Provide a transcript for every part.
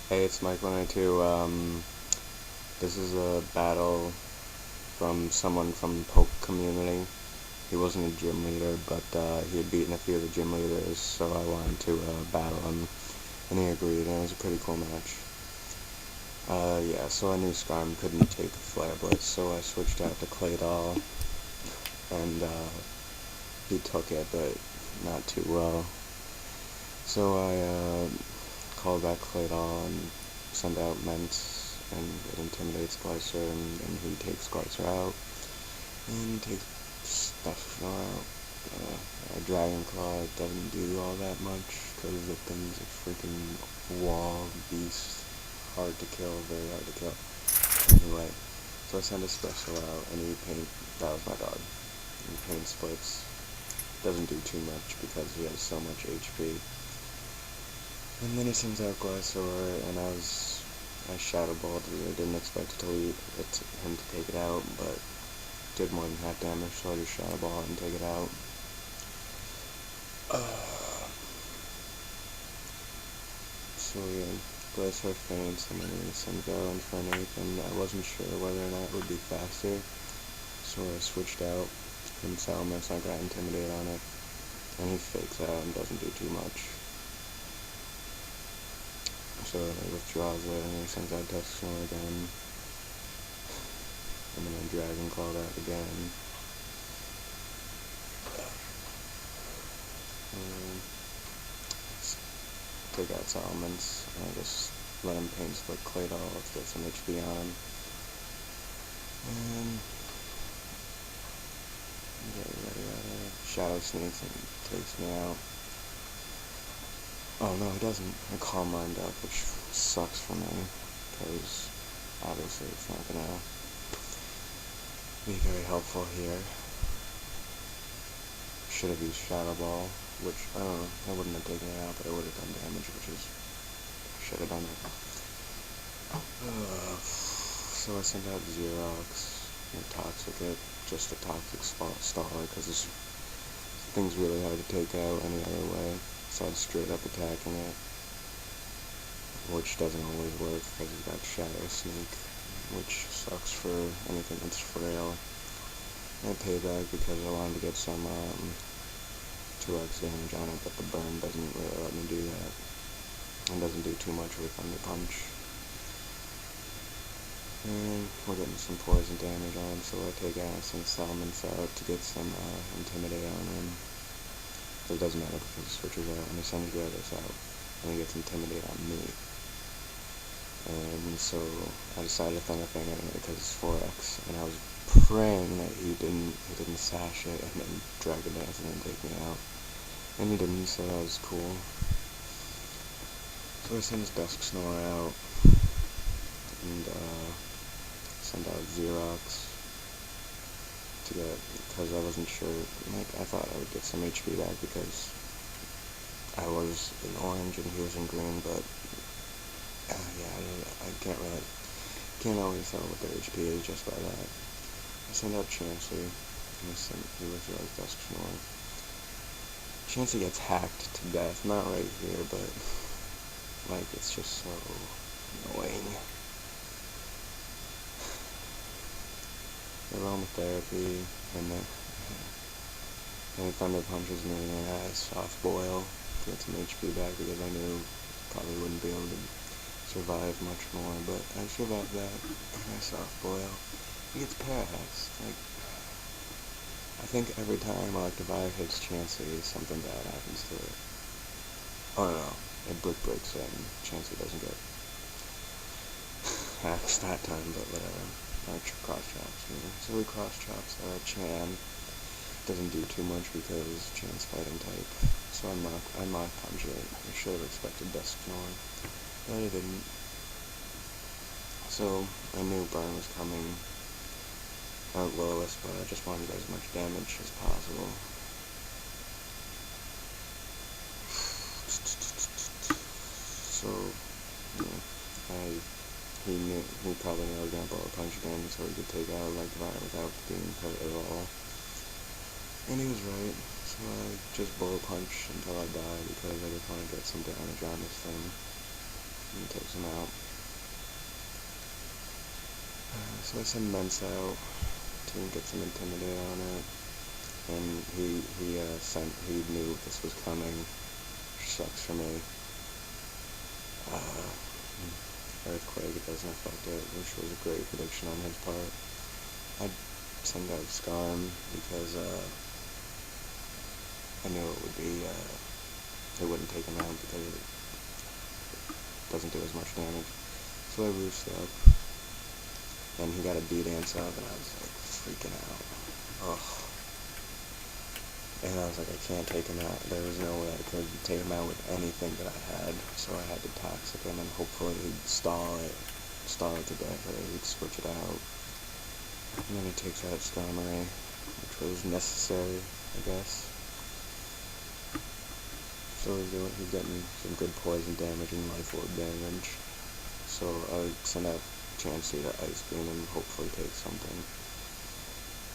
Hey, it's Mike192. This is a battle from someone from the Poke community. He wasn't a gym leader, but he had beaten a few of the gym leaders, so I wanted to battle him, and he agreed, and it was a pretty cool match. Yeah, so I knew Skarm couldn't take the Flare Blitz, so I switched out to Claydol, and he took it, but not too well. So I called back Claydol and send out Ments, and it intimidates Glycer, and he takes Glycer out, and takes stuff out. Dragon Claw doesn't do all that much, because the thing's a freaking wall beast, hard to kill, very hard to kill. Anyway, so I send a special out, and that was my dog, and Pain Splits doesn't do too much, because he has so much HP. And then he sends out Glysaur, and I Shadow Balled it. I didn't expect him to take it out, but did more than half damage, so I just Shadow Ball and take it out. So yeah, Glysaur faints, and then he sends out Infernape, and I wasn't sure whether or not it would be faster, so I switched out from Salamence, and I got Intimidate on it, and he fakes out and doesn't do too much. So it withdraws it, and he sends out Dusk Snore again. And then I Dragon Claw that again. Take out Salamence, and I just let him Pain Split Claydol to get some HP on him. And Shadow Sneaks and takes me out. Oh no, he doesn't. I Calm Mind up, which sucks for me, because obviously it's not gonna be very helpful here. Should have used Shadow Ball, which, I don't know, I wouldn't have taken it out, but it would have done damage, which is, I should have done it. So I sent out Xerox, and Toxic it, just a Toxic Staller, because this thing's really hard to take out any other way, so I'm straight up attacking it, which doesn't always work, because he's got Shadow Sneak, which sucks for anything that's frail. And Payback, because I wanted to get some 2x damage on it, but the burn doesn't really let me do that, and doesn't do too much with Thunder Punch. And we're getting some poison damage on him, so I take out some Salamence out to get some Intimidate on him. But it doesn't matter because he switches out, and he sends Gyarados out, and he gets Intimidate on me. And so I decided to Thunder Fang anyway because it's 4x, and I was praying that he didn't sash it and then Dragon Dance and then take me out. And he didn't, so that was cool. So I sent his Dusk Snore out, and send out Xerox because I wasn't sure, I thought I would get some HP back because I was in orange and he was in green, but yeah, I can't always tell what their HP is just by that. I send out Chansey, and he withdraws Dusk Snore. Chansey gets hacked to death, not right here, but it's just so annoying. Aromatherapy, and then he Thunder Punches me, and I Soft Boil to get some HP back because I knew probably wouldn't be able to survive much more, but I survived that, and I Soft Boil. He gets Parahax. I think every time Electivire hits Chansey, something bad happens to it. Oh no, it Brick Breaks it, and Chansey doesn't get hacked that time, but whatever. Cross Chops me. So he Cross Chops Chan. Doesn't do too much because Chan's fighting type. So I Mach Punch it. I should have expected Dusk Snore, but I didn't. So I knew Burn was coming out lowest, but I just wanted to get as much damage as possible. So he probably knew I was gonna Bullet Punch again, so he could take out Electivire without being hurt at all. And he was right, so I just Bullet Punch until I die because I just want to get some damage on this thing. and takes him out. So I send Mence out to get some Intimidate on it, and he knew this was coming, which sucks for me. Earthquake, it doesn't affect it, which was a great prediction on his part. I'd send out Skarm because I knew it wouldn't take him out because it doesn't do as much damage. So I roosted up, and he got a D-Dance up, and I was like freaking out. Ugh. And I was like, I can't take him out. There was no way I could take him out with anything that I had, so I had to Toxic him, and hopefully he'd stall it to death, or he'd switch it out. And then he takes out Skarmory, which was necessary, I guess. So he's getting some good poison damage and life orb damage. So I send out Chansey to Ice Beam and hopefully take something.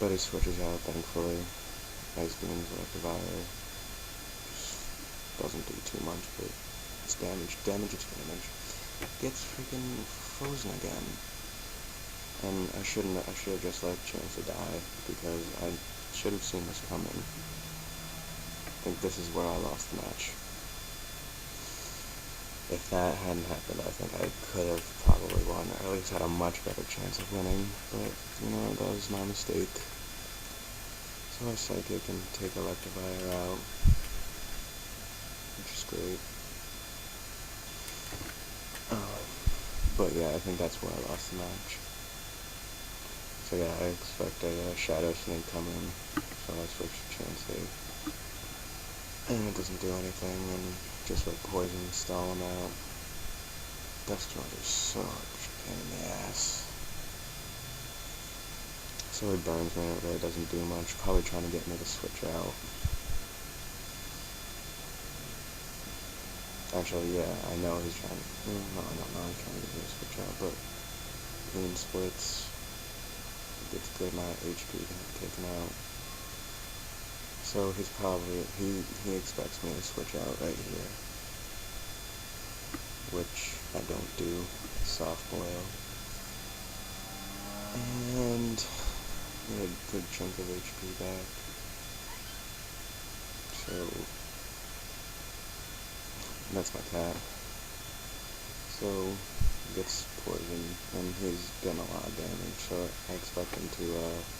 But he switches out, thankfully. Ice Beam's Electivire. Just doesn't do too much, but it's damage. Damage is damage. Gets freaking frozen again. And I should have just let Chansey die, because I should have seen this coming. I think this is where I lost the match. If that hadn't happened, I think I could have probably won, or at least had a much better chance of winning, but, that was my mistake. So I Psychic and take Electivire out, which is great. But yeah, I think that's where I lost the match. So yeah, I expect a Shadow Sneak coming, so I switch to Chansey. And it doesn't do anything, and just like poison and stall him out. Dusknoir is such a pain in the ass. So he burns me, and it really doesn't do much. Probably trying to get me to switch out. Actually, yeah, I know he's trying to... No, I don't know he's trying to get me to switch out, but... Moon splits. Gets a good amount of HP taken out. So he's probably... He expects me to switch out right here. Which I don't do. Soft boil. And... get a good chunk of HP back. So... that's my cat. So, he gets poisoned, and he's getting a lot of damage, so I expect him to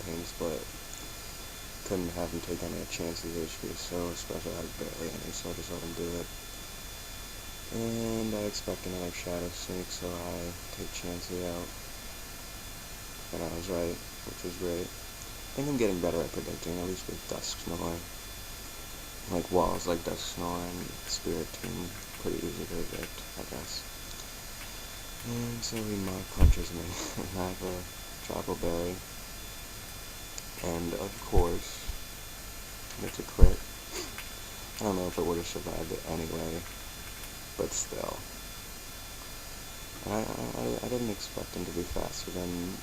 pain split. Couldn't have him take any chances HP, so especially has barely any, so I just let him do it. And I expect another Shadow Sneak, so I take Chansey out. And I was right, which was great. I think I'm getting better at predicting, at least with Dusknoir. Like walls like Dusknoir and Spirit Tomb, pretty easy to predict, I guess. And so he Mach Punches me, and I have a Chocolate Berry. And of course, it's a crit. I don't know if it would have survived it anyway, but still. I didn't expect him to be faster than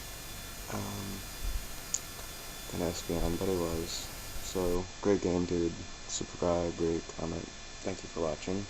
Espeon, but he was. So, great game, dude. Subscribe, rate, comment. Thank you for watching.